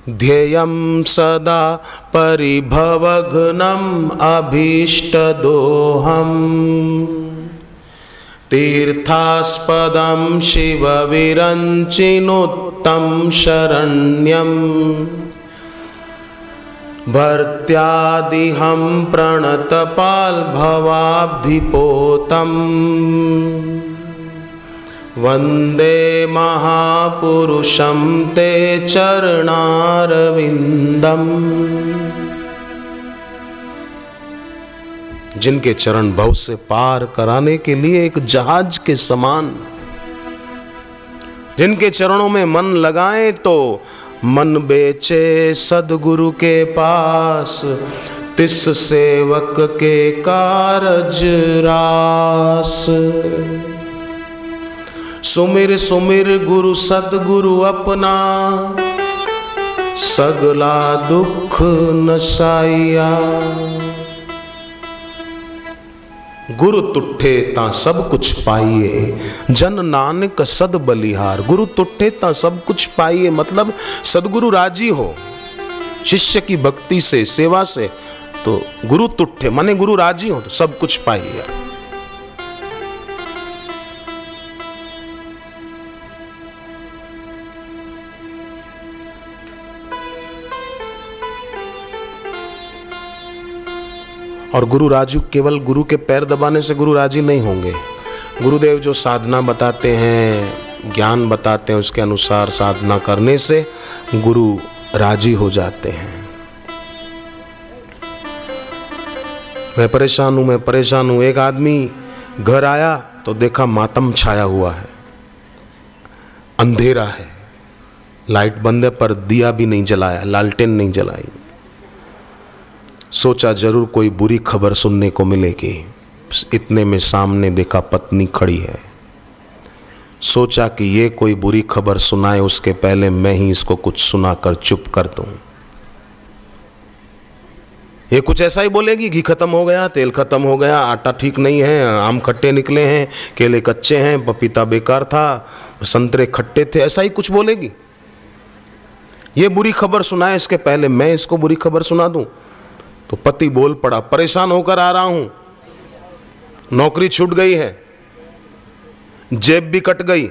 ध्येयं सदा परिभवघ्नम् अभीष्टदोहम् तीर्थास्पदं शिवविरञ्चिनुत्तं शरण्यम् भर्त्यादिहं प्रणतपाल्भवाब्धिपोतम् वन्दे महापुरुषं ते चरणारविन्दम्। जिनके चरण भव से पार कराने के लिए एक जहाज के समान, जिनके चरणों में मन लगाएं तो मन बेचे सदगुरु के पास, तिस सेवक के कारज रास। सुमिर सुमिर गुरु सतगुरु अपना, सगला दुख नसाइया। गुरु तुठे ता सब कुछ पाइए, जन नानक सद बलिहार। गुरु तुठे ता सब कुछ पाइए मतलब सदगुरु राजी हो शिष्य की भक्ति से, सेवा से, तो गुरु तुठे माने गुरु राजी हो तो सब कुछ पाइए। और गुरु राजू केवल गुरु के पैर दबाने से गुरु राजी नहीं होंगे। गुरुदेव जो साधना बताते हैं, ज्ञान बताते हैं, उसके अनुसार साधना करने से गुरु राजी हो जाते हैं। मैं परेशान हूं, मैं परेशान हूं। एक आदमी घर आया तो देखा मातम छाया हुआ है, अंधेरा है, लाइट बंद है पर दिया भी नहीं जलाया, लालटेन नहीं जलाई। सोचा जरूर कोई बुरी खबर सुनने को मिलेगी। इतने में सामने देखा पत्नी खड़ी है। सोचा कि ये कोई बुरी खबर सुनाए उसके पहले मैं ही इसको कुछ सुनाकर चुप कर दूं। ये कुछ ऐसा ही बोलेगी, घी खत्म हो गया, तेल खत्म हो गया, आटा ठीक नहीं है, आम खट्टे निकले हैं, केले कच्चे हैं, पपीता बेकार था, संतरे खट्टे थे, ऐसा ही कुछ बोलेगी। ये बुरी खबर सुनाए इसके पहले मैं इसको बुरी खबर सुना दूं। तो पति बोल पड़ा, परेशान होकर आ रहा हूं, नौकरी छूट गई है, जेब भी कट गई,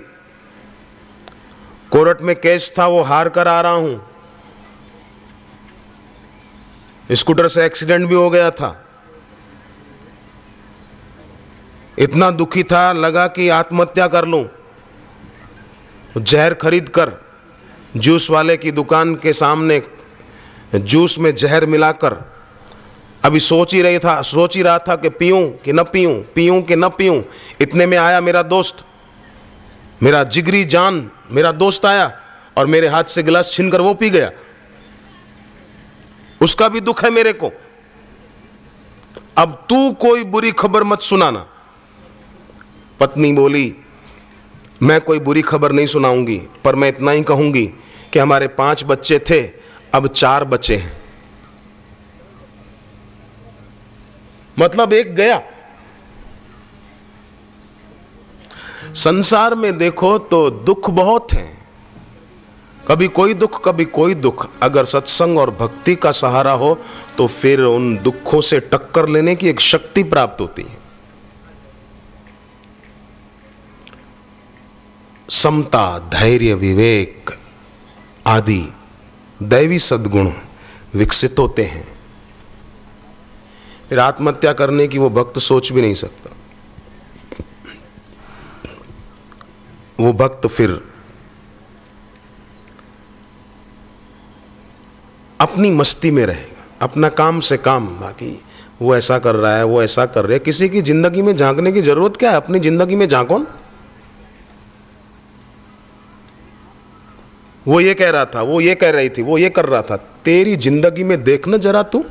कोर्ट में केस था वो हार कर आ रहा हूं, स्कूटर से एक्सीडेंट भी हो गया था, इतना दुखी था लगा कि आत्महत्या कर लूं। जहर खरीद कर जूस वाले की दुकान के सामने जूस में जहर मिलाकर अभी सोच ही रहा था कि पीऊं कि न पीऊं, पीऊं कि न पीऊं। इतने में आया मेरा दोस्त, मेरा जिगरी जान मेरा दोस्त आया और मेरे हाथ से गिलास छीनकर वो पी गया। उसका भी दुख है मेरे को। अब तू कोई बुरी खबर मत सुनाना। पत्नी बोली, मैं कोई बुरी खबर नहीं सुनाऊंगी, पर मैं इतना ही कहूंगी कि हमारे 5 बच्चे थे, अब 4 बचे हैं। मतलब एक गया। संसार में देखो तो दुख बहुत हैं, कभी कोई दुख कभी कोई दुख। अगर सत्संग और भक्ति का सहारा हो तो फिर उन दुखों से टक्कर लेने की एक शक्ति प्राप्त होती है। समता, धैर्य, विवेक आदि दैवी सद्गुण विकसित होते हैं। फिर आत्महत्या करने की वो भक्त सोच भी नहीं सकता। वो भक्त फिर अपनी मस्ती में रहेगा, अपना काम से काम, बाकी वो ऐसा कर रहा है, वो ऐसा कर रहे हैं। किसी की जिंदगी में झांकने की जरूरत क्या है? अपनी जिंदगी में झांको। वो ये कह रहा था, वो ये कह रही थी, वो ये कर रहा था। तेरी जिंदगी में देखना जरा तू,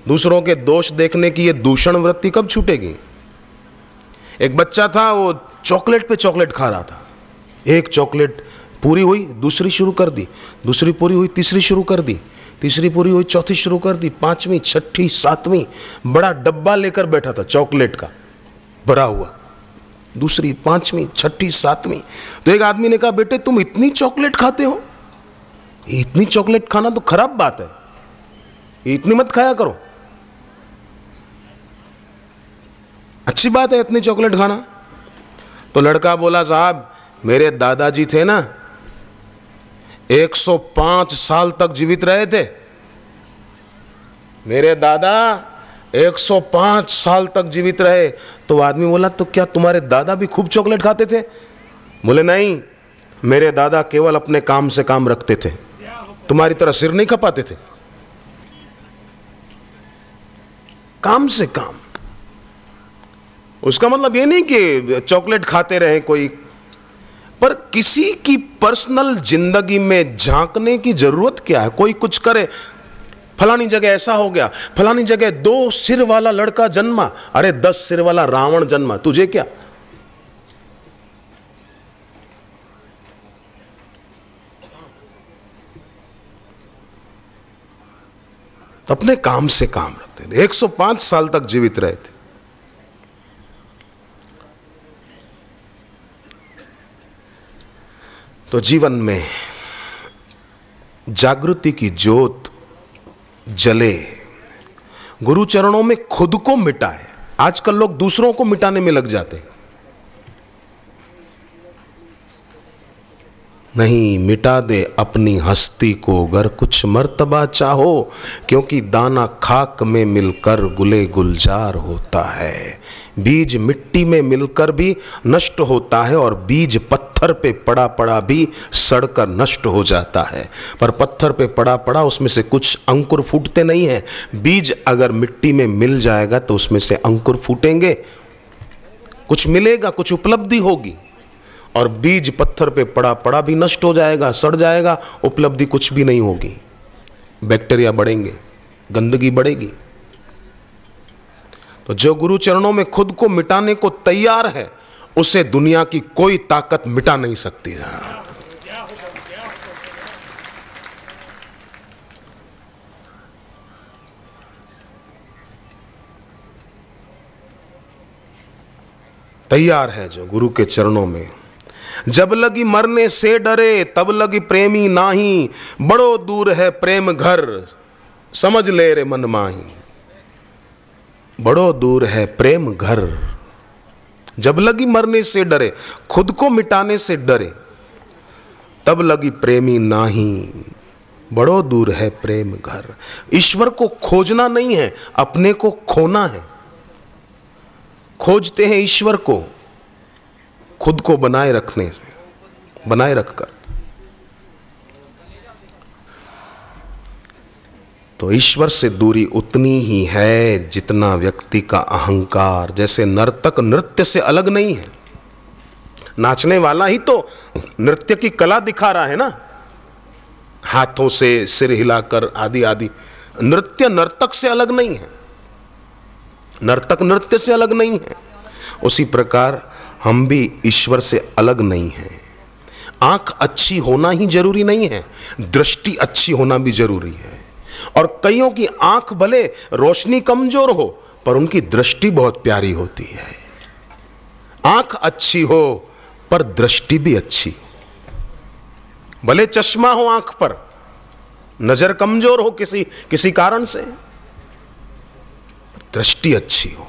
दूसरों के दोष देखने की ये दूषण वृत्ति कब छूटेगी? एक बच्चा था, वो चॉकलेट पे चॉकलेट खा रहा था। एक चॉकलेट पूरी हुई, दूसरी शुरू कर दी, दूसरी पूरी हुई, तीसरी शुरू कर दी, तीसरी पूरी हुई, चौथी शुरू कर दी, 5वीं, 6ठी, 7वीं, बड़ा डब्बा लेकर बैठा था चॉकलेट का भरा हुआ, दूसरी, 5वीं, 6ठी, 7वीं। तो एक आदमी ने कहा, बेटे तुम इतनी चॉकलेट खाते हो? इतनी चॉकलेट खाना तो खराब बात है, इतनी मत खाया करो। अच्छी बात है इतनी चॉकलेट खाना। तो लड़का बोला, साहब मेरे दादाजी थे ना, 105 साल तक जीवित रहे थे। मेरे दादा 105 साल तक जीवित रहे। तो आदमी बोला, तो क्या तुम्हारे दादा भी खूब चॉकलेट खाते थे? बोले, नहीं, मेरे दादा केवल अपने काम से काम रखते थे, तुम्हारी तरह सिर नहीं खपाते थे। काम से काम। उसका मतलब ये नहीं कि चॉकलेट खाते रहे कोई, पर किसी की पर्सनल जिंदगी में झांकने की जरूरत क्या है? कोई कुछ करे, फलानी जगह ऐसा हो गया, फलानी जगह 2 सिर वाला लड़का जन्मा, अरे 10 सिर वाला रावण जन्मा, तुझे क्या? अपने काम से काम रखते थे, 105 साल तक जीवित रहे थे। तो जीवन में जागृति की ज्योत जले, गुरु चरणों में खुद को मिटाए। आजकल लोग दूसरों को मिटाने में लग जाते हैं। नहीं, मिटा दे अपनी हस्ती को अगर कुछ मर्तबा चाहो, क्योंकि दाना खाक में मिलकर गुले गुलजार होता है। बीज मिट्टी में मिलकर भी नष्ट होता है और बीज पत्थर पे पड़ा पड़ा भी सड़कर नष्ट हो जाता है। पर पत्थर पे पड़ा पड़ा उसमें से कुछ अंकुर फूटते नहीं हैं। बीज अगर मिट्टी में मिल जाएगा तो उसमें से अंकुर फूटेंगे, कुछ मिलेगा, कुछ उपलब्धि होगी। और बीज पत्थर पे पड़ा पड़ा भी नष्ट हो जाएगा, सड़ जाएगा, उपलब्धि कुछ भी नहीं होगी। बैक्टीरिया बढ़ेंगे, गंदगी बढ़ेगी। तो जो गुरु चरणों में खुद को मिटाने को तैयार है, उसे दुनिया की कोई ताकत मिटा नहीं सकती। तैयार है जो गुरु के चरणों में। जब लगी मरने से डरे, तब लगी प्रेमी नाही, बड़ो दूर है प्रेम घर, समझ ले रे मन माही। बड़ो दूर है प्रेम घर। जब लगी मरने से डरे, खुद को मिटाने से डरे, तब लगी प्रेमी नाही, बड़ो दूर है प्रेम घर। ईश्वर को खोजना नहीं है, अपने को खोना है। खोजते हैं ईश्वर को खुद को बनाए रखने से, बनाए रखकर। तो ईश्वर से दूरी उतनी ही है जितना व्यक्ति का अहंकार। जैसे नर्तक नृत्य से अलग नहीं है, नाचने वाला ही तो नृत्य की कला दिखा रहा है ना, हाथों से सिर हिलाकर आदि आदि। नृत्य नर्तक से अलग नहीं है, नर्तक नृत्य से अलग नहीं है। उसी प्रकार हम भी ईश्वर से अलग नहीं हैं। आंख अच्छी होना ही जरूरी नहीं है, दृष्टि अच्छी होना भी जरूरी है। और कईयों की आंख भले रोशनी कमजोर हो, पर उनकी दृष्टि बहुत प्यारी होती है। आंख अच्छी हो पर दृष्टि भी अच्छी। भले चश्मा हो आंख पर, नजर कमजोर हो किसी कारण से, दृष्टि अच्छी हो।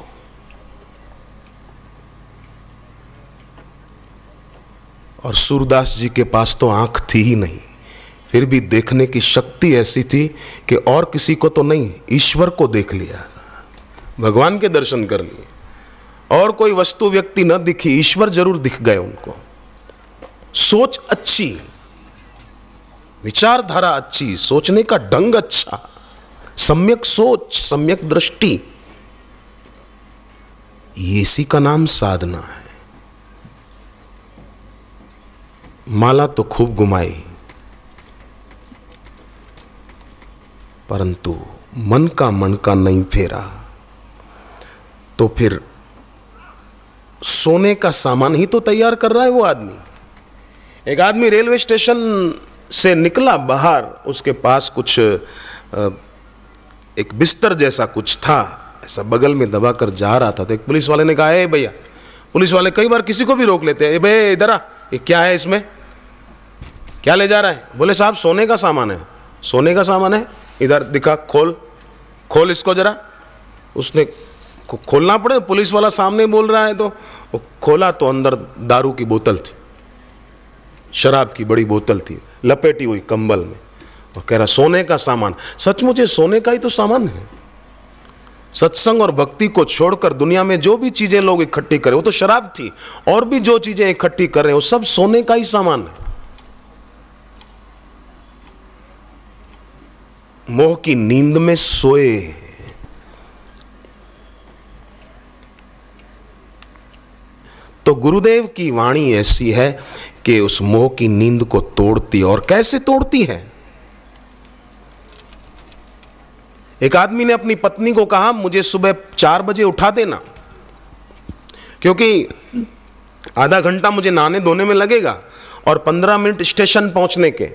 और सूरदास जी के पास तो आंख थी ही नहीं, फिर भी देखने की शक्ति ऐसी थी कि और किसी को तो नहीं, ईश्वर को देख लिया, भगवान के दर्शन कर लिए। और कोई वस्तु व्यक्ति न दिखी, ईश्वर जरूर दिख गए उनको। सोच अच्छी, विचारधारा अच्छी, सोचने का ढंग अच्छा, सम्यक सोच, सम्यक दृष्टि, इसी का नाम साधना है। माला तो खूब घुमाई, परंतु मन का नहीं फेरा, तो फिर सोने का सामान ही तो तैयार कर रहा है वो आदमी। एक आदमी रेलवे स्टेशन से निकला बाहर, उसके पास कुछ एक बिस्तर जैसा कुछ था, ऐसा बगल में दबा कर जा रहा था। तो एक पुलिस वाले ने कहा, ए भैया, पुलिस वाले कई बार किसी को भी रोक लेते हैं, ए भैया इधर आ, ये क्या है इसमें? क्या ले जा रहा है? बोले साहब सोने का सामान है। सोने का सामान है? इधर दिखा, खोल खोल इसको जरा। उसने खोलना पड़े, पुलिस वाला सामने बोल रहा है, तो वो खोला तो अंदर दारू की बोतल थी, शराब की बड़ी बोतल थी, लपेटी हुई कंबल में, और कह रहा सोने का सामान। सचमुच सोने का ही तो सामान है। सत्संग और भक्ति को छोड़कर दुनिया में जो भी चीजें लोग इकट्ठी करें, वो तो शराब थी, और भी जो चीजें इकट्ठी कर रहे हैं वो सब सोने का ही सामान है। मोह की नींद में सोए। तो गुरुदेव की वाणी ऐसी है कि उस मोह की नींद को तोड़ती। और कैसे तोड़ती है? एक आदमी ने अपनी पत्नी को कहा मुझे सुबह 4 बजे उठा देना, क्योंकि आधा घंटा मुझे नहाने धोने में लगेगा और 15 मिनट स्टेशन पहुंचने के,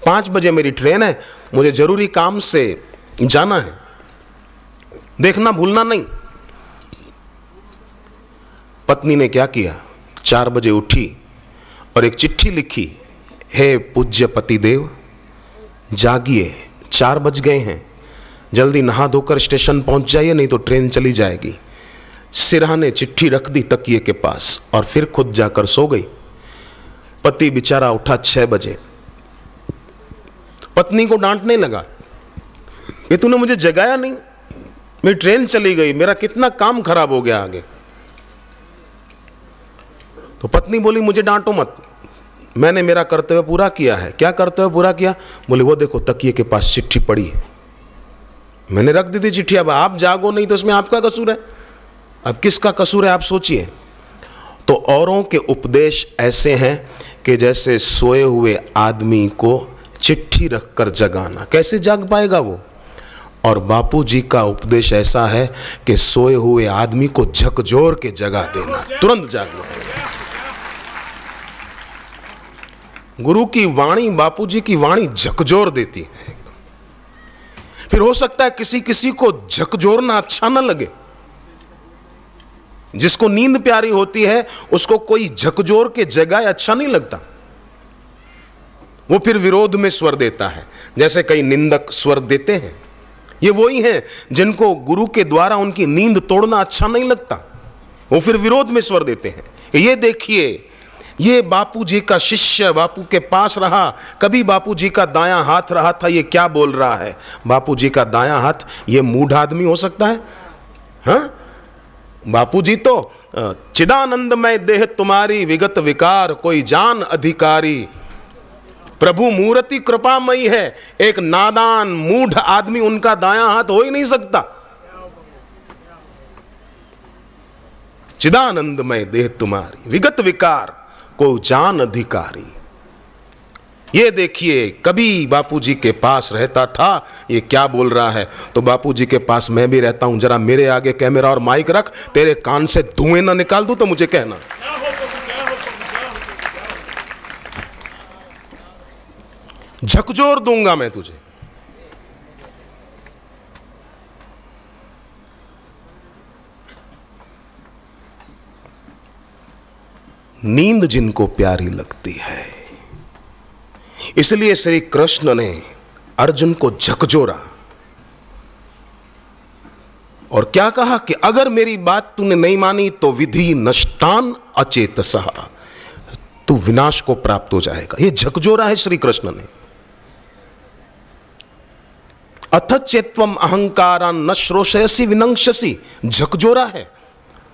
5 बजे मेरी ट्रेन है, मुझे जरूरी काम से जाना है, देखना भूलना नहीं। पत्नी ने क्या किया? 4 बजे उठी और एक चिट्ठी लिखी, हे पूज्य पतिदेव, जागिए, 4 बज गए हैं, जल्दी नहा धोकर स्टेशन पहुंच जाइए, नहीं तो ट्रेन चली जाएगी। सिरहाने चिट्ठी रख दी तकिए के पास और फिर खुद जाकर सो गई। पति बेचारा उठा 6 बजे, पत्नी को डांटने लगा, ये तूने मुझे जगाया नहीं, मेरी ट्रेन चली गई, मेरा कितना काम खराब हो गया आगे। तो पत्नी बोली मुझे डांटो मत, मैंने मेरा कर्तव्य पूरा किया है। क्या कर्तव्य पूरा किया? बोले वो देखो तकिए के पास चिट्ठी पड़ी है, मैंने रख दी थी चिट्ठी, अब आप जागो नहीं तो इसमें आपका कसूर है। अब किसका कसूर है आप सोचिए। तो औरों के उपदेश ऐसे हैं कि जैसे सोए हुए आदमी को चिट्ठी रखकर जगाना, कैसे जाग पाएगा वो? और बापू जी का उपदेश ऐसा है कि सोए हुए आदमी को झकझोर के जगा देना, तुरंत जागना। गुरु की वाणी, बापू जी की वाणी झकझोर देती है। फिर हो सकता है किसी किसी को झकझोरना अच्छा ना लगे, जिसको नींद प्यारी होती है उसको कोई झकझोर के जगाए अच्छा नहीं लगता, वो फिर विरोध में स्वर देता है, जैसे कई निंदक स्वर देते हैं। ये वही हैं जिनको गुरु के द्वारा उनकी नींद तोड़ना अच्छा नहीं लगता, वो फिर विरोध में स्वर देते हैं। ये देखिए, ये बापू जी का शिष्य बापू के पास रहा, कभी बापू जी का दायां हाथ रहा था, ये क्या बोल रहा है? बापू जी का दायां हाथ ये मूढ़ आदमी हो सकता है? हाँ, बापू जी तो चिदानंदमय देह तुम्हारी, विगत विकार कोई जान अधिकारी, प्रभु मूर्ति कृपामयी है। एक नादान मूढ़ आदमी उनका दायां हाथ हो ही नहीं सकता। चिदानंदमय देह तुम्हारी, विगत विकार को जान अधिकारी। ये देखिए, कभी बापूजी के पास रहता था, ये क्या बोल रहा है? तो बापूजी के पास मैं भी रहता हूं, जरा मेरे आगे कैमरा और माइक रख, तेरे कान से धुएं ना निकाल दूं तो मुझे कहना। झकझोर दूंगा मैं तुझे। नींद जिनको प्यारी लगती है, इसलिए श्री कृष्ण ने अर्जुन को झकझोरा और क्या कहा कि अगर मेरी बात तूने नहीं मानी तो विधि नष्टान अचेतसः, तू विनाश को प्राप्त हो जाएगा। ये झकझोरा है श्री कृष्ण ने। अथ चेत्वम अहंकारान न श्रोषयसि विनंक्षसि, झकझोरा है।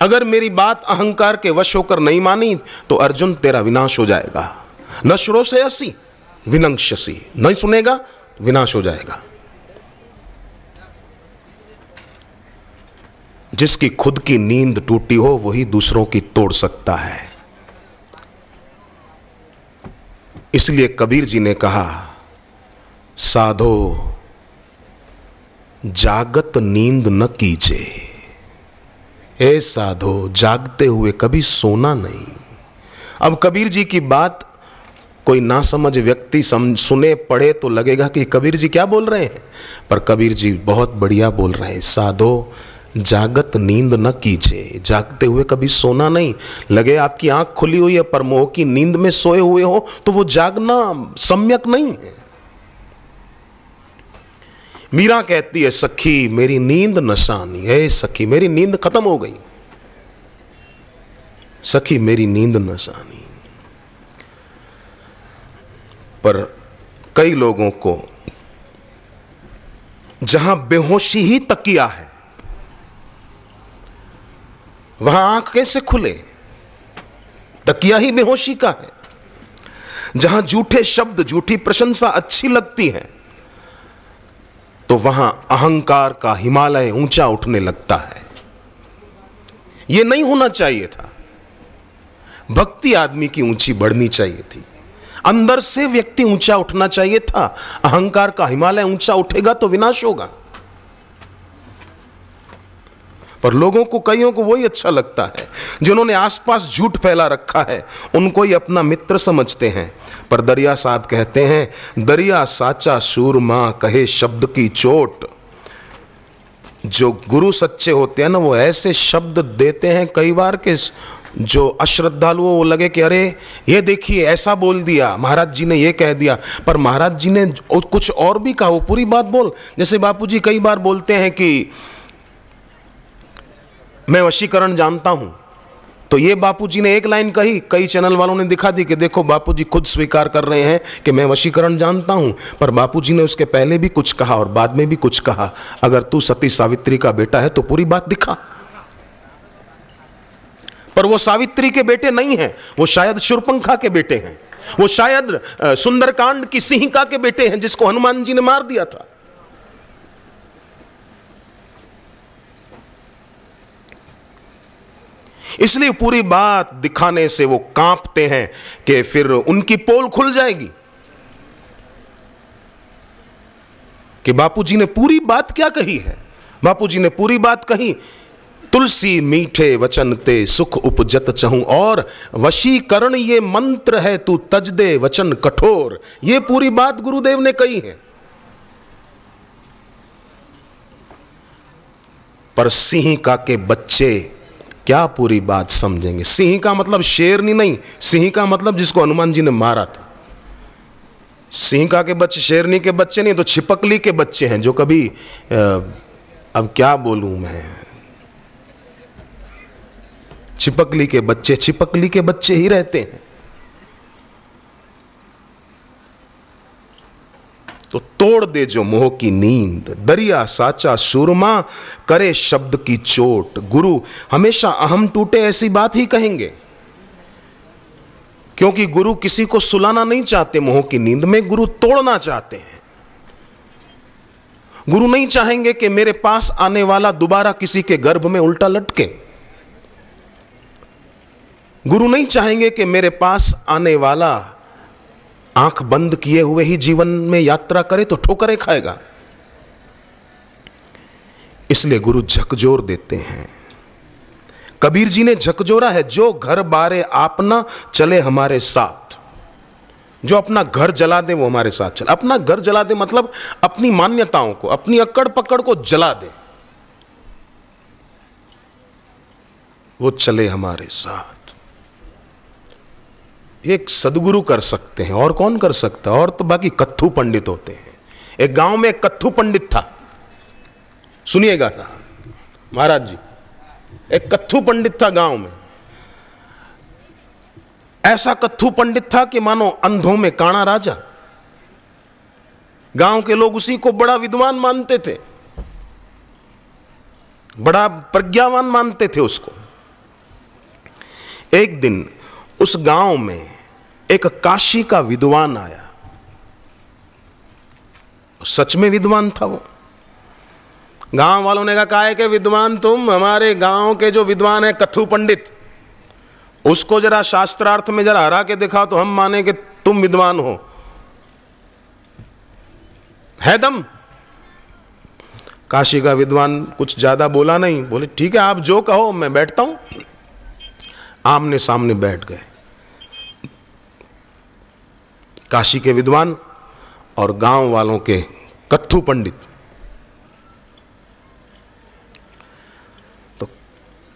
अगर मेरी बात अहंकार के वश होकर नहीं मानी तो अर्जुन तेरा विनाश हो जाएगा। न श्रोषयसि विनंक्षसि, नहीं सुनेगा विनाश हो जाएगा। जिसकी खुद की नींद टूटी हो वही दूसरों की तोड़ सकता है। इसलिए कबीर जी ने कहा, साधो जागत नींद न कीजे। ए साधो, जागते हुए कभी सोना नहीं। अब कबीर जी की बात कोई नासमझ व्यक्ति सुने पढ़े तो लगेगा कि कबीर जी क्या बोल रहे हैं, पर कबीर जी बहुत बढ़िया बोल रहे हैं। साधो जागत नींद न कीजिए। जागते हुए कभी सोना नहीं। लगे आपकी आंख खुली हुई है पर मोह की नींद में सोए हुए हो तो वो जागना सम्यक नहीं है। मीरा कहती है, सखी मेरी नींद नशानी है। सखी मेरी नींद खत्म हो गई, सखी मेरी नींद नशानी। पर कई लोगों को जहां बेहोशी ही तकिया है वहां आंख कैसे खुले? तकिया ही बेहोशी का है। जहां झूठे शब्द, झूठी प्रशंसा अच्छी लगती है तो वहां अहंकार का हिमालय ऊंचा उठने लगता है। यह नहीं होना चाहिए था। भक्ति आदमी की ऊंची बढ़नी चाहिए थी। अंदर से व्यक्ति ऊंचा उठना चाहिए था। अहंकार का हिमालय ऊंचा उठेगा तो विनाश होगा। पर लोगों को, कईयों को वही अच्छा लगता है। जिन्होंने आसपास झूठ फैला रखा है उनको ही अपना मित्र समझते हैं। पर दरिया साहब कहते हैं, दरिया साचा सूरमा कहे शब्द की चोट। जो गुरु सच्चे होते हैं ना, वो ऐसे शब्द देते हैं कई बार के जो अश्रद्धालु वो लगे कि अरे ये देखिए ऐसा बोल दिया, महाराज जी ने ये कह दिया। पर महाराज जी ने कुछ और भी कहा, वो पूरी बात बोल। जैसे बापूजी कई बार बोलते हैं कि मैं वशीकरण जानता हूं, तो ये बापूजी ने एक लाइन कही, कई चैनल वालों ने दिखा दी कि देखो बापूजी खुद स्वीकार कर रहे हैं कि मैं वशीकरण जानता हूं। पर बापूजी ने उसके पहले भी कुछ कहा और बाद में भी कुछ कहा। अगर तू सती सावित्री का बेटा है तो पूरी बात दिखा। पर वो सावित्री के बेटे नहीं हैं, वो शायद शूर्पणखा के बेटे हैं, वो शायद सुंदरकांड की सिंहिका के बेटे हैं जिसको हनुमान जी ने मार दिया था। इसलिए पूरी बात दिखाने से वो कांपते हैं कि फिर उनकी पोल खुल जाएगी कि बापूजी ने पूरी बात क्या कही है। बापूजी ने पूरी बात कही, तुलसी मीठे वचन ते सुख उपजत चहूं, और वशीकरण ये मंत्र है तू तज दे वचन कठोर। ये पूरी बात गुरुदेव ने कही है। पर सिंहिका के बच्चे क्या पूरी बात समझेंगे? सिंह का मतलब शेरनी नहीं, सिंह का मतलब जिसको हनुमान जी ने मारा था। सिंह का के बच्चे शेरनी के बच्चे नहीं तो छिपकली के बच्चे हैं जो कभी अब क्या बोलूं मैं, छिपकली के बच्चे ही रहते हैं। तो तोड़ दे जो मोह की नींद, दरिया साचा सूरमा करे शब्द की चोट। गुरु हमेशा अहम टूटे ऐसी बात ही कहेंगे, क्योंकि गुरु किसी को सुलाना नहीं चाहते मोह की नींद में, गुरु तोड़ना चाहते हैं। गुरु नहीं चाहेंगे कि मेरे पास आने वाला दोबारा किसी के गर्भ में उल्टा लटके। गुरु नहीं चाहेंगे कि मेरे पास आने वाला आंख बंद किए हुए ही जीवन में यात्रा करे तो ठोकरें खाएगा। इसलिए गुरु झकझोर देते हैं। कबीर जी ने झकझोरा है, जो घर बारे आपना चले हमारे साथ। जो अपना घर जला दे वो हमारे साथ चले। अपना घर जला दे मतलब अपनी मान्यताओं को, अपनी अक्कड़ पकड़ को जला दे, वो चले हमारे साथ। एक सदगुरु कर सकते हैं, और कौन कर सकता? और तो बाकी कत्थू पंडित होते हैं। एक गांव में एक कत्थू पंडित था, सुनिएगा साहब महाराज जी, एक कत्थू पंडित था गांव में। ऐसा कत्थू पंडित था कि मानो अंधों में काना राजा। गांव के लोग उसी को बड़ा विद्वान मानते थे, बड़ा प्रज्ञावान मानते थे उसको। एक दिन उस गांव में एक काशी का विद्वान आया। सच में विद्वान था वो। गांव वालों ने कहा है कि विद्वान तुम, हमारे गांव के जो विद्वान है कत्थू पंडित, उसको जरा शास्त्रार्थ में जरा हरा के दिखाओ तो हम माने कि तुम विद्वान हो। है दम? काशी का विद्वान कुछ ज्यादा बोला नहीं, बोले ठीक है आप जो कहो मैं बैठता हूं। आमने सामने बैठ गए काशी के विद्वान और गांव वालों के कत्थू पंडित।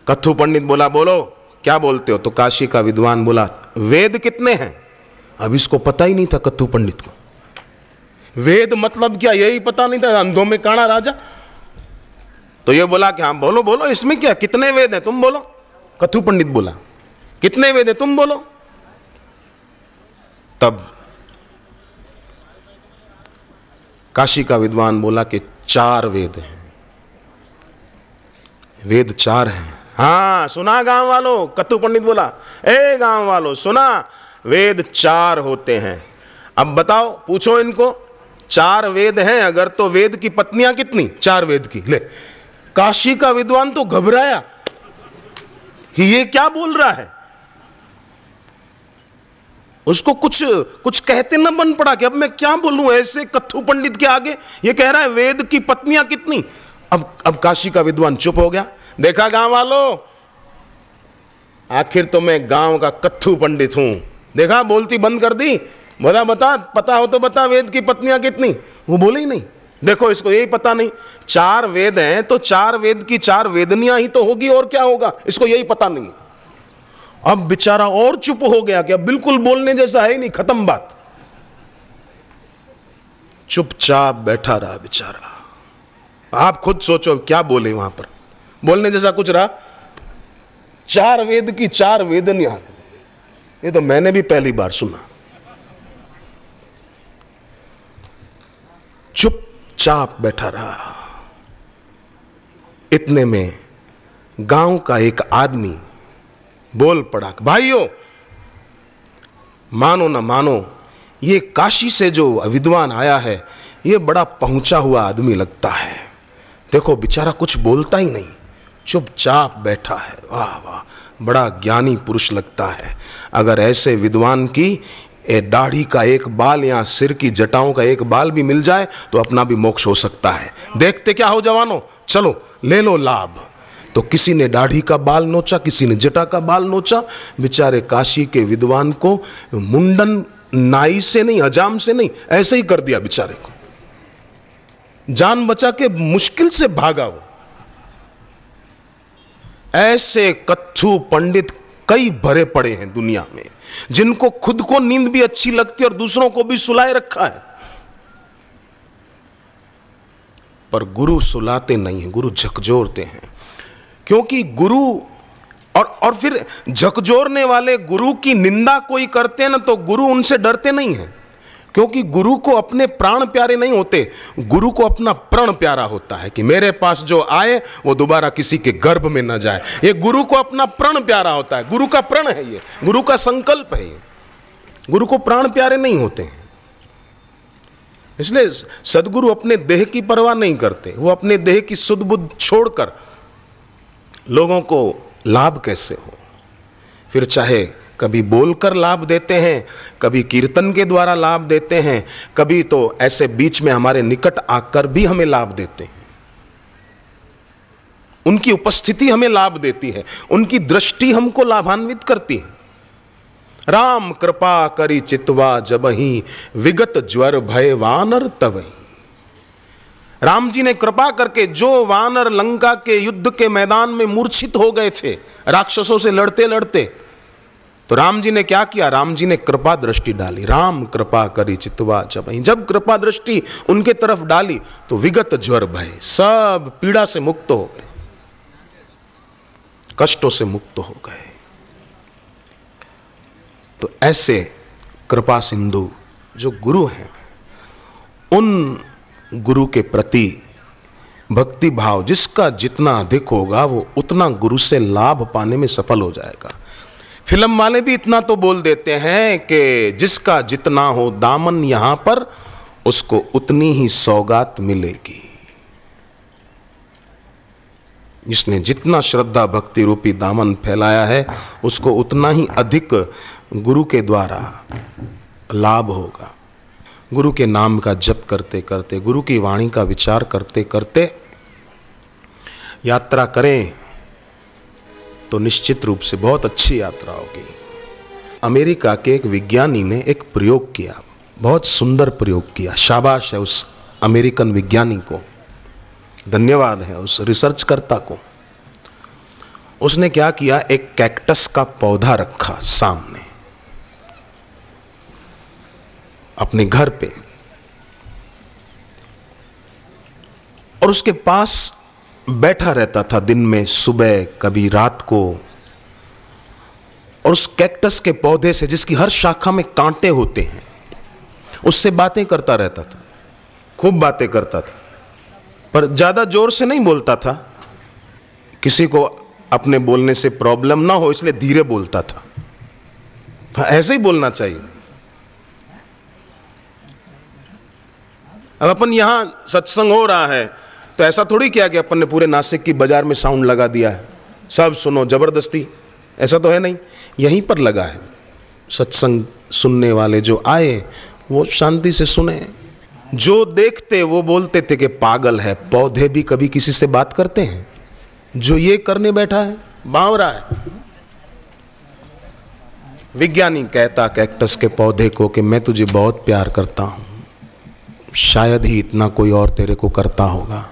कत्थु पंडित बोला बोलो क्या बोलते हो? तो काशी का विद्वान बोला वेद कितने हैं? अब इसको पता ही नहीं था कत्थु पंडित को, वेद मतलब क्या यही पता नहीं था, अंधों में काणा राजा। तो ये बोला कि हाँ बोलो बोलो, इसमें क्या, कितने वेद हैं तुम बोलो। कत्थु पंडित बोला कितने वेद हैं तुम बोलो। तब काशी का विद्वान बोला कि 4 वेद हैं, वेद 4 हैं। हाँ सुना गांव वालों, कत्थु पंडित बोला ए गांव वालों सुना, वेद 4 होते हैं। अब बताओ, पूछो इनको, 4 वेद हैं अगर, तो वेद की पत्नियां कितनी? 4 वेद की। ले, काशी का विद्वान तो घबराया कि ये क्या बोल रहा है, उसको कुछ कहते न बन पड़ा कि अब मैं क्या बोलूं ऐसे कत्थु पंडित के आगे, ये कह रहा है वेद की पत्नियां कितनी। अब काशी का विद्वान चुप हो गया। देखा गांव वालों, आखिर तो मैं गांव का कत्थु पंडित हूं, देखा बोलती बंद कर दी। बता पता हो तो बता वेद की पत्नियां कितनी। वो बोले ही नहीं, देखो इसको यही पता नहीं, 4 वेद हैं तो 4 वेद की 4 वेदनियां ही तो होगी, और क्या होगा, इसको यही पता नहीं। अब बेचारा और चुप हो गया कि अब बिल्कुल बोलने जैसा है ही नहीं, खत्म बात। चुपचाप बैठा रहा बेचारा। आप खुद सोचो क्या बोले वहां पर, बोलने जैसा कुछ रहा? 4 वेद की 4 वेदनियां, ये तो मैंने भी पहली बार सुना। चुपचाप बैठा रहा। इतने में गांव का एक आदमी बोल पड़ा, भाइयों मानो ना मानो, ये काशी से जो विद्वान आया है ये बड़ा पहुंचा हुआ आदमी लगता है। देखो बेचारा कुछ बोलता ही नहीं, चुपचाप बैठा है। वाह वाह, बड़ा ज्ञानी पुरुष लगता है। अगर ऐसे विद्वान की दाढ़ी का एक बाल या सिर की जटाओं का एक बाल भी मिल जाए तो अपना भी मोक्ष हो सकता है। देखते क्या हो जवानों, चलो ले लो लाभ। तो किसी ने दाढ़ी का बाल नोचा, किसी ने जटा का बाल नोचा। बेचारे काशी के विद्वान को मुंडन नाई से नहीं, हजाम से नहीं, ऐसे ही कर दिया बेचारे को। जान बचा के मुश्किल से भागा वो। ऐसे कत्थु पंडित कई भरे पड़े हैं दुनिया में, जिनको खुद को नींद भी अच्छी लगती है और दूसरों को भी सुलाए रखा है, पर गुरु सुलाते नहीं हैं, गुरु झकझोरते हैं। क्योंकि गुरु और फिर झकझोरने वाले गुरु की निंदा कोई करते हैं ना, तो गुरु उनसे डरते नहीं हैं। क्योंकि गुरु को अपने प्राण प्यारे नहीं होते, गुरु को अपना प्रण प्यारा होता है कि मेरे पास जो आए वो दोबारा किसी के गर्भ में न जाए। ये गुरु को अपना प्रण प्यारा होता है, गुरु का प्रण है, ये गुरु का संकल्प है। ये गुरु को प्राण प्यारे नहीं होते हैं। इसलिए सदगुरु अपने देह की परवाह नहीं करते, वो अपने देह की सुध बुद्ध छोड़कर लोगों को लाभ कैसे हो, फिर चाहे कभी बोलकर लाभ देते हैं, कभी कीर्तन के द्वारा लाभ देते हैं, कभी तो ऐसे बीच में हमारे निकट आकर भी हमें लाभ देते हैं। उनकी उपस्थिति हमें लाभ देती है, उनकी दृष्टि हमको लाभान्वित करती है। राम कृपा करी चितवा जबहि, विगत ज्वर भय वानर तबहि। राम जी ने कृपा करके, जो वानर लंका के युद्ध के मैदान में मूर्छित हो गए थे राक्षसों से लड़ते लड़ते, तो राम जी ने क्या किया, राम जी ने कृपा दृष्टि डाली। राम कृपा करी चितवा जबहि, जब कृपा दृष्टि उनके तरफ डाली तो विगत ज्वर भय, सब पीड़ा से मुक्त हो गए, कष्टों से मुक्त हो गए। तो ऐसे कृपा सिंधु जो गुरु हैं, उन गुरु के प्रति भक्ति भाव जिसका जितना अधिक होगा वो उतना गुरु से लाभ पाने में सफल हो जाएगा। फिल्म वाले भी इतना तो बोल देते हैं कि जिसका जितना हो दामन यहां पर, उसको उतनी ही सौगात मिलेगी। जिसने जितना श्रद्धा भक्ति रूपी दामन फैलाया है, उसको उतना ही अधिक गुरु के द्वारा लाभ होगा। गुरु के नाम का जप करते करते, गुरु की वाणी का विचार करते करते यात्रा करें तो निश्चित रूप से बहुत अच्छी यात्रा होगी। अमेरिका के एक विज्ञानी ने एक प्रयोग किया, बहुत सुंदर प्रयोग किया। शाबाश है उस अमेरिकन विज्ञानी को, धन्यवाद है उस रिसर्चकर्ता को। उसने क्या किया, एक कैक्टस का पौधा रखा सामने अपने घर पे, और उसके पास बैठा रहता था दिन में, सुबह, कभी रात को, और उस कैक्टस के पौधे से, जिसकी हर शाखा में कांटे होते हैं, उससे बातें करता रहता था। खूब बातें करता था, पर ज्यादा जोर से नहीं बोलता था, किसी को अपने बोलने से प्रॉब्लम ना हो इसलिए धीरे बोलता था। ऐसे ही बोलना चाहिए। अब अपन यहां सत्संग हो रहा है तो ऐसा थोड़ी किया कि अपन ने पूरे नासिक की बाजार में साउंड लगा दिया है, सब सुनो जबरदस्ती, ऐसा तो है नहीं। यहीं पर लगा है, सत्संग सुनने वाले जो आए वो शांति से सुने। जो देखते वो बोलते थे कि पागल है, पौधे भी कभी किसी से बात करते हैं? जो ये करने बैठा है, बावरा है। विज्ञानी कहता कैक्टस के पौधे को कि मैं तुझे बहुत प्यार करता हूं, शायद ही इतना कोई और तेरे को करता होगा,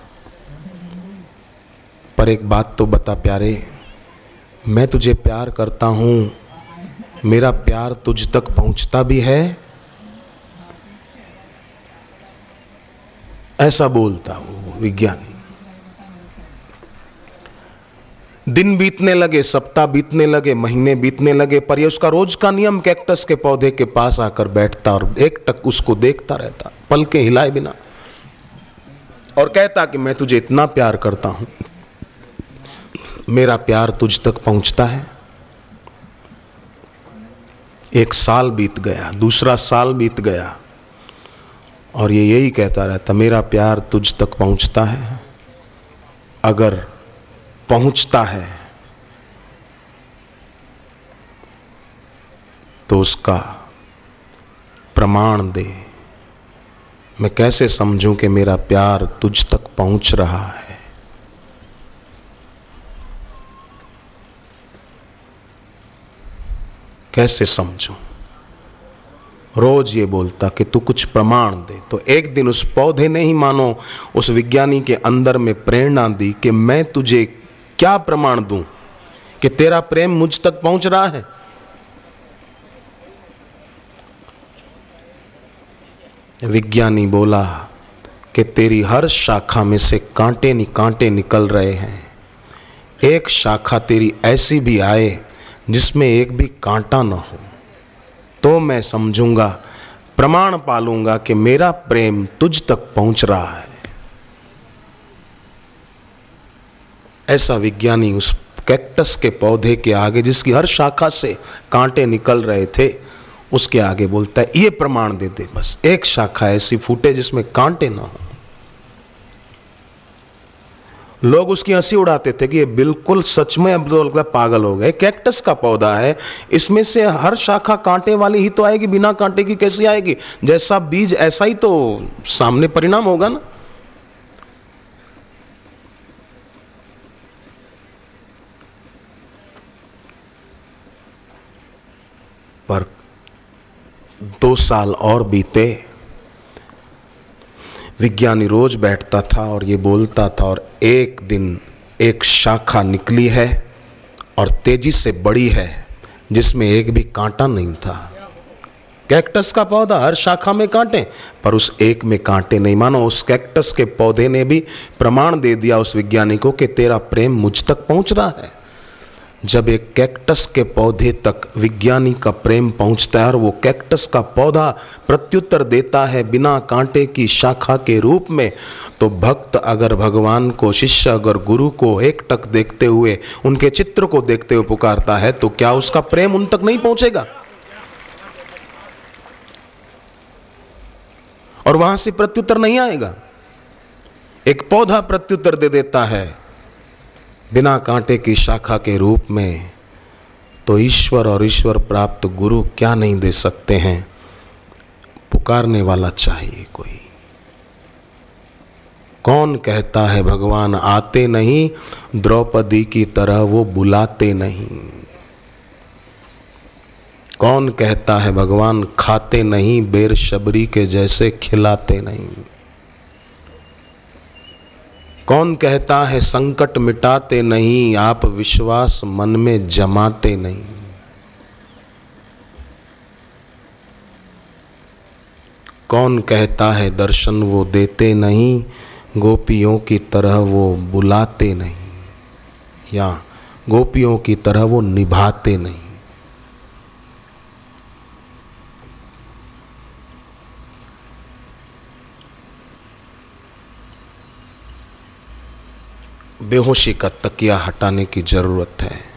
पर एक बात तो बता प्यारे, मैं तुझे प्यार करता हूं, मेरा प्यार तुझ तक पहुंचता भी है? ऐसा बोलता वो विज्ञानी। दिन बीतने लगे, सप्ताह बीतने लगे, महीने बीतने लगे, पर ये उसका रोज का नियम, कैक्टस के पौधे के पास आकर बैठता और एकटक उसको देखता रहता, पलके हिलाए बिना, और कहता कि मैं तुझे इतना प्यार करता हूं, मेरा प्यार तुझ तक पहुंचता है? एक साल बीत गया, दूसरा साल बीत गया, और ये यही कहता रहता, मेरा प्यार तुझ तक पहुंचता है? अगर पहुंचता है तो उसका प्रमाण दे, मैं कैसे समझूं कि मेरा प्यार तुझ तक पहुंच रहा है? कैसे समझूं? रोज ये बोलता कि तू कुछ प्रमाण दे। तो एक दिन उस पौधे ने ही मानो उस विज्ञानी के अंदर में प्रेरणा दी कि मैं तुझे क्या प्रमाण दूं कि तेरा प्रेम मुझ तक पहुंच रहा है? विज्ञानी बोला कि तेरी हर शाखा में से कांटे निकल रहे हैं, एक शाखा तेरी ऐसी भी आए जिसमें एक भी कांटा न हो, तो मैं समझूंगा, प्रमाण पालूंगा कि मेरा प्रेम तुझ तक पहुंच रहा है। ऐसा विज्ञानी उस कैक्टस के पौधे के आगे, जिसकी हर शाखा से कांटे निकल रहे थे, उसके आगे बोलता है, ये प्रमाण दे दे, बस एक शाखा ऐसी फूटे जिसमें कांटे ना हो। लोग उसकी हंसी उड़ाते थे कि ये बिल्कुल सच में अब तो लगता है पागल हो गए, कैक्टस का पौधा है, इसमें से हर शाखा कांटे वाली ही तो आएगी, बिना कांटे की कैसी आएगी? जैसा बीज ऐसा ही तो सामने परिणाम होगा ना। पर 2 साल और बीते, विज्ञानी रोज बैठता था और ये बोलता था, और एक दिन एक शाखा निकली है और तेजी से बड़ी है जिसमें एक भी कांटा नहीं था। कैक्टस का पौधा, हर शाखा में कांटे, पर उस एक में कांटे नहीं। मानो उस कैक्टस के पौधे ने भी प्रमाण दे दिया उस विज्ञानी को कि तेरा प्रेम मुझ तक पहुंच रहा है। जब एक कैक्टस के पौधे तक विज्ञानी का प्रेम पहुंचता है और वो कैक्टस का पौधा प्रत्युत्तर देता है बिना कांटे की शाखा के रूप में, तो भक्त अगर भगवान को, शिष्य अगर गुरु को एकटक देखते हुए, उनके चित्र को देखते हुए पुकारता है, तो क्या उसका प्रेम उन तक नहीं पहुंचेगा? और वहां से प्रत्युत्तर नहीं आएगा। एक पौधा प्रत्युत्तर दे देता है बिना कांटे की शाखा के रूप में, तो ईश्वर और ईश्वर प्राप्त गुरु क्या नहीं दे सकते हैं? पुकारने वाला चाहिए कोई। कौन कहता है भगवान आते नहीं, द्रौपदी की तरह वो बुलाते नहीं? कौन कहता है भगवान खाते नहीं, बेर शबरी के जैसे खिलाते नहीं? कौन कहता है संकट मिटाते नहीं, आप विश्वास मन में जमाते नहीं। कौन कहता है दर्शन वो देते नहीं, गोपियों की तरह वो बुलाते नहीं, या गोपियों की तरह वो निभाते नहीं। बेहोशी का तकिया हटाने की जरूरत है।